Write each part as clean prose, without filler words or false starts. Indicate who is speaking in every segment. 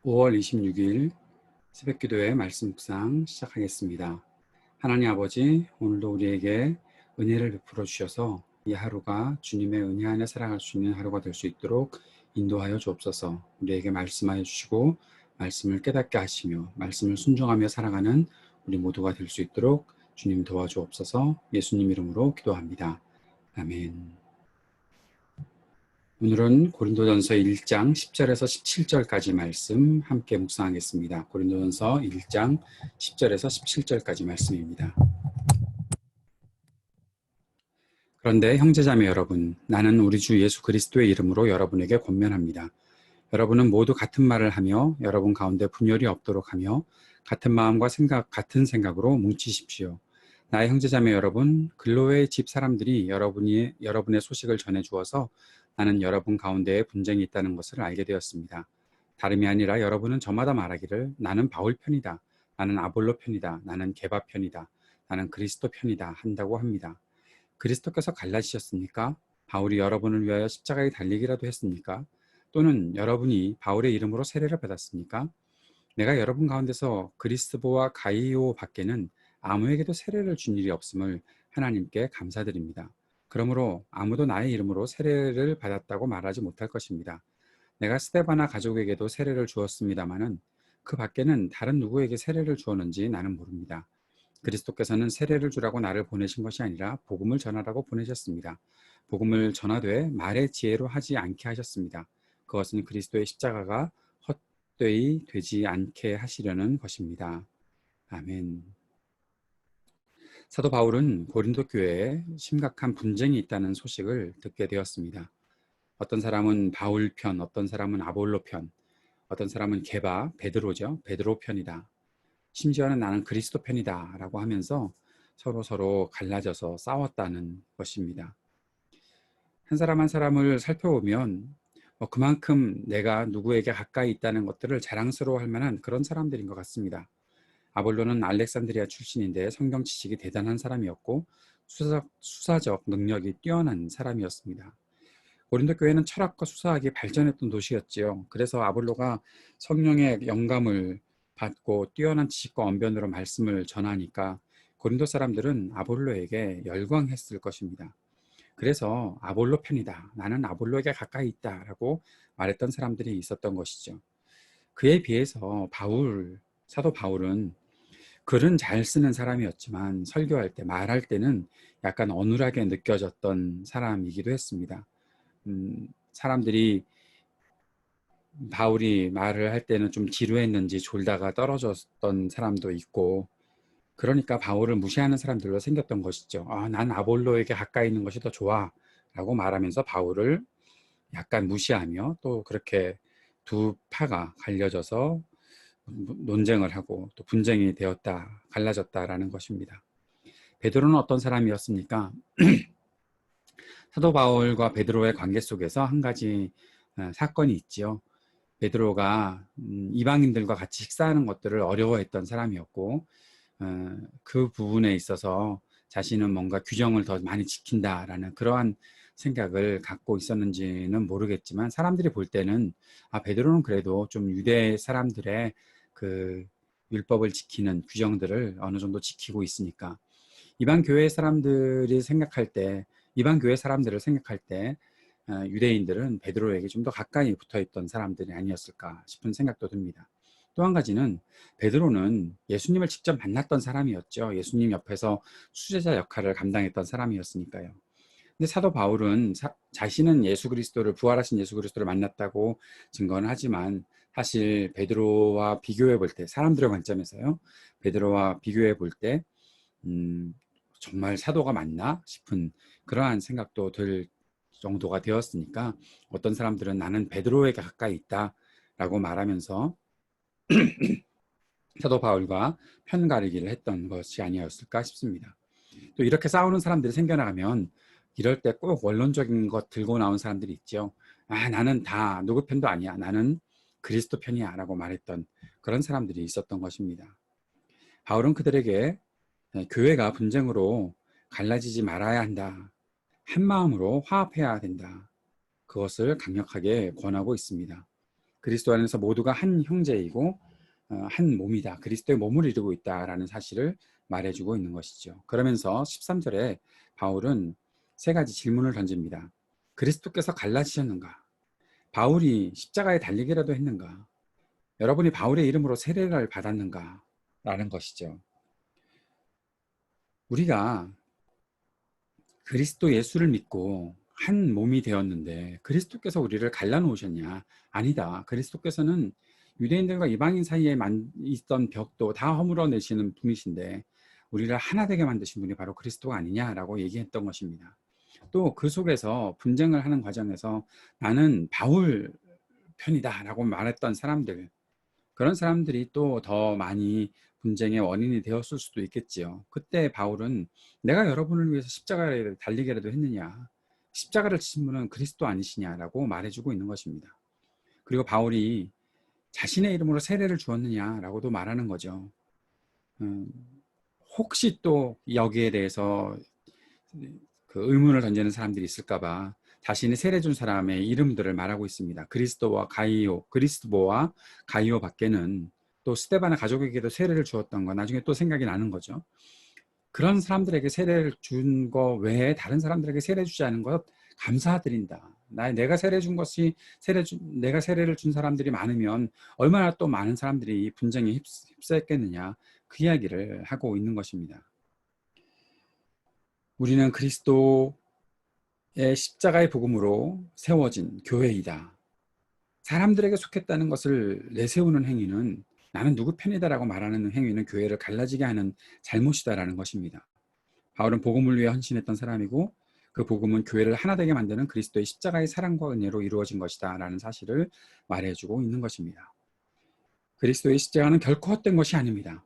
Speaker 1: 5월 26일 새벽기도회 말씀 묵상 시작하겠습니다. 하나님 아버지, 오늘도 우리에게 은혜를 베풀어 주셔서 이 하루가 주님의 은혜 안에 살아갈 수 있는 하루가 될 수 있도록 인도하여 주옵소서. 우리에게 말씀하여 주시고 말씀을 깨닫게 하시며 말씀을 순종하며 살아가는 우리 모두가 될 수 있도록 주님 도와주옵소서. 예수님 이름으로 기도합니다. 아멘. 오늘은 고린도전서 1장 10절에서 17절까지 말씀 함께 묵상하겠습니다. 고린도전서 1장 10절에서 17절까지 말씀입니다. 그런데 형제자매 여러분, 나는 우리 주 예수 그리스도의 이름으로 여러분에게 권면합니다. 여러분은 모두 같은 말을 하며 여러분 가운데 분열이 없도록 하며 같은 마음과 같은 생각으로 뭉치십시오. 나의 형제자매 여러분, 글로의 집 사람들이 여러분의 소식을 전해주어서 나는 여러분 가운데에 분쟁이 있다는 것을 알게 되었습니다. 다름이 아니라 여러분은 저마다 말하기를 나는 바울 편이다, 나는 아볼로 편이다, 나는 게바 편이다, 나는 그리스도 편이다 한다고 합니다. 그리스도께서 갈라지셨습니까? 바울이 여러분을 위하여 십자가에 달리기라도 했습니까? 또는 여러분이 바울의 이름으로 세례를 받았습니까? 내가 여러분 가운데서 그리스보와 가이오 밖에는 아무에게도 세례를 준 일이 없음을 하나님께 감사드립니다. 그러므로 아무도 나의 이름으로 세례를 받았다고 말하지 못할 것입니다. 내가 스데바나 가족에게도 세례를 주었습니다마는 그 밖에는 다른 누구에게 세례를 주었는지 나는 모릅니다. 그리스도께서는 세례를 주라고 나를 보내신 것이 아니라 복음을 전하라고 보내셨습니다. 복음을 전하되 말의 지혜로 하지 않게 하셨습니다. 그것은 그리스도의 십자가가 헛되이 되지 않게 하시려는 것입니다. 아멘. 사도 바울은 고린도 교회에 심각한 분쟁이 있다는 소식을 듣게 되었습니다. 어떤 사람은 바울 편, 어떤 사람은 아볼로 편, 어떤 사람은 게바, 베드로죠. 베드로 편이다. 심지어는 나는 그리스도 편이다 라고 하면서 서로 갈라져서 싸웠다는 것입니다. 한 사람 한 사람을 살펴보면 그만큼 내가 누구에게 가까이 있다는 것들을 자랑스러워할 만한 그런 사람들인 것 같습니다. 아볼로는 알렉산드리아 출신인데 성경 지식이 대단한 사람이었고 수사적 능력이 뛰어난 사람이었습니다. 고린도 교회는 철학과 수사학이 발전했던 도시였지요. 그래서 아볼로가 성령의 영감을 받고 뛰어난 지식과 언변으로 말씀을 전하니까 고린도 사람들은 아볼로에게 열광했을 것입니다. 그래서 아볼로 편이다, 나는 아볼로에게 가까이 있다라고 말했던 사람들이 있었던 것이죠. 그에 비해서 사도 바울은 글은 잘 쓰는 사람이었지만 설교할 때, 말할 때는 약간 어눌하게 느껴졌던 사람이기도 했습니다. 사람들이 바울이 말을 할 때는 좀 지루했는지 졸다가 떨어졌던 사람도 있고, 그러니까 바울을 무시하는 사람들로 생겼던 것이죠. 난 아볼로에게 가까이 있는 것이 더 좋아 라고 말하면서 바울을 약간 무시하며 또 그렇게 두 파가 갈려져서 논쟁을 하고 또 분쟁이 되었다, 갈라졌다라는 것입니다. 베드로는 어떤 사람이었습니까? 사도 바울과 베드로의 관계 속에서 한 가지 사건이 있지요. 베드로가 이방인들과 같이 식사하는 것들을 어려워했던 사람이었고, 그 부분에 있어서 자신은 뭔가 규정을 더 많이 지킨다라는 그러한 생각을 갖고 있었는지는 모르겠지만, 사람들이 볼 때는 베드로는 그래도 좀 유대 사람들의 그 율법을 지키는 규정들을 어느 정도 지키고 있으니까 이방 교회 사람들을 생각할 때 유대인들은 베드로에게 좀 더 가까이 붙어있던 사람들이 아니었을까 싶은 생각도 듭니다. 또 한 가지는 베드로는 예수님을 직접 만났던 사람이었죠. 예수님 옆에서 수제자 역할을 감당했던 사람이었으니까요. 근데 사도 바울은 자신은 부활하신 예수 그리스도를 만났다고 증거는 하지만, 사실 베드로와 비교해 볼 때, 사람들의 관점에서요, 베드로와 비교해 볼 때 정말 사도가 맞나 싶은 그러한 생각도 들 정도가 되었으니까, 어떤 사람들은 나는 베드로에게 가까이 있다라고 말하면서 사도 바울과 편가르기를 했던 것이 아니었을까 싶습니다. 또 이렇게 싸우는 사람들이 생겨나가면 이럴 때 꼭 원론적인 것 들고 나온 사람들이 있죠. 나는 다 누구 편도 아니야, 나는 그리스도 편이야 라고 말했던 그런 사람들이 있었던 것입니다. 바울은 그들에게 교회가 분쟁으로 갈라지지 말아야 한다, 한 마음으로 화합해야 된다, 그것을 강력하게 권하고 있습니다. 그리스도 안에서 모두가 한 형제이고 한 몸이다. 그리스도의 몸을 이루고 있다라는 사실을 말해주고 있는 것이죠. 그러면서 13절에 바울은 세 가지 질문을 던집니다. 그리스도께서 갈라지셨는가? 바울이 십자가에 달리기라도 했는가? 여러분이 바울의 이름으로 세례를 받았는가? 라는 것이죠. 우리가 그리스도 예수를 믿고 한 몸이 되었는데 그리스도께서 우리를 갈라놓으셨냐? 아니다. 그리스도께서는 유대인들과 이방인 사이에 있던 벽도 다 허물어내시는 분이신데 우리를 하나 되게 만드신 분이 바로 그리스도가 아니냐라고 얘기했던 것입니다. 또 그 속에서 분쟁을 하는 과정에서 나는 바울 편이다라고 말했던 사람들, 그런 사람들이 또 더 많이 분쟁의 원인이 되었을 수도 있겠지요. 그때 바울은 내가 여러분을 위해서 십자가에 달리기라도 했느냐? 십자가를 지신 분은 그리스도 아니시냐라고 말해주고 있는 것입니다. 그리고 바울이 자신의 이름으로 세례를 주었느냐라고도 말하는 거죠. 음, 혹시 또 여기에 대해서 그 의문을 던지는 사람들이 있을까봐 자신이 세례 준 사람의 이름들을 말하고 있습니다. 그리스도와 가이오 밖에는 또 스데반의 가족에게도 세례를 주었던 거 나중에 또 생각이 나는 거죠. 그런 사람들에게 세례를 준 거 외에 다른 사람들에게 세례 주지 않은 것 감사드린다. 내가 세례 준 것이 내가 세례를 준 사람들이 많으면 얼마나 또 많은 사람들이 분쟁에 휩싸였겠느냐, 그 이야기를 하고 있는 것입니다. 우리는 그리스도의 십자가의 복음으로 세워진 교회이다. 사람들에게 속했다는 것을 내세우는 행위는, 나는 누구 편이다라고 말하는 행위는 교회를 갈라지게 하는 잘못이다라는 것입니다. 바울은 복음을 위해 헌신했던 사람이고 그 복음은 교회를 하나 되게 만드는 그리스도의 십자가의 사랑과 은혜로 이루어진 것이다 라는 사실을 말해주고 있는 것입니다. 그리스도의 십자가는 결코 헛된 것이 아닙니다.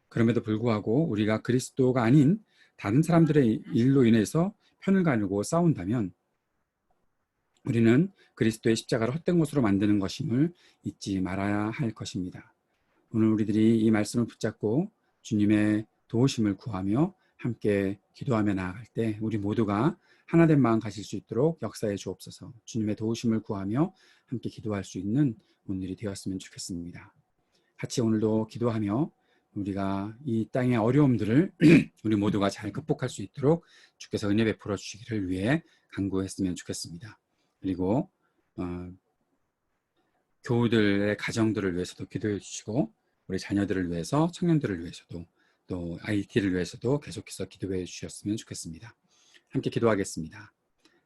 Speaker 1: 그럼에도 불구하고 우리가 그리스도가 아닌 다른 사람들의 일로 인해서 편을 가르고 싸운다면 우리는 그리스도의 십자가를 헛된 것으로 만드는 것임을 잊지 말아야 할 것입니다. 오늘 우리들이 이 말씀을 붙잡고 주님의 도우심을 구하며 함께 기도하며 나아갈 때 우리 모두가 하나된 마음 가질 수 있도록 역사해 주옵소서. 주님의 도우심을 구하며 함께 기도할 수 있는 오늘이 되었으면 좋겠습니다. 같이 오늘도 기도하며 우리가 이 땅의 어려움들을 우리 모두가 잘 극복할 수 있도록 주께서 은혜 베풀어 주시기를 위해 간구했으면 좋겠습니다. 그리고 교우들의 가정들을 위해서도 기도해 주시고 우리 자녀들을 위해서, 청년들을 위해서도, 또 IT를 위해서도 계속해서 기도해 주셨으면 좋겠습니다. 함께 기도하겠습니다.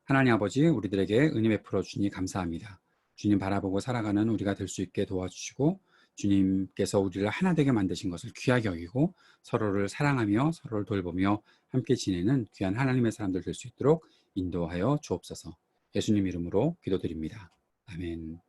Speaker 1: 하나님 아버지, 우리들에게 은혜 베풀어 주니 감사합니다. 주님 바라보고 살아가는 우리가 될 수 있게 도와주시고 주님께서 우리를 하나 되게 만드신 것을 귀하게 여기고 서로를 사랑하며 서로를 돌보며 함께 지내는 귀한 하나님의 사람들 될 수 있도록 인도하여 주옵소서. 예수님 이름으로 기도드립니다. 아멘.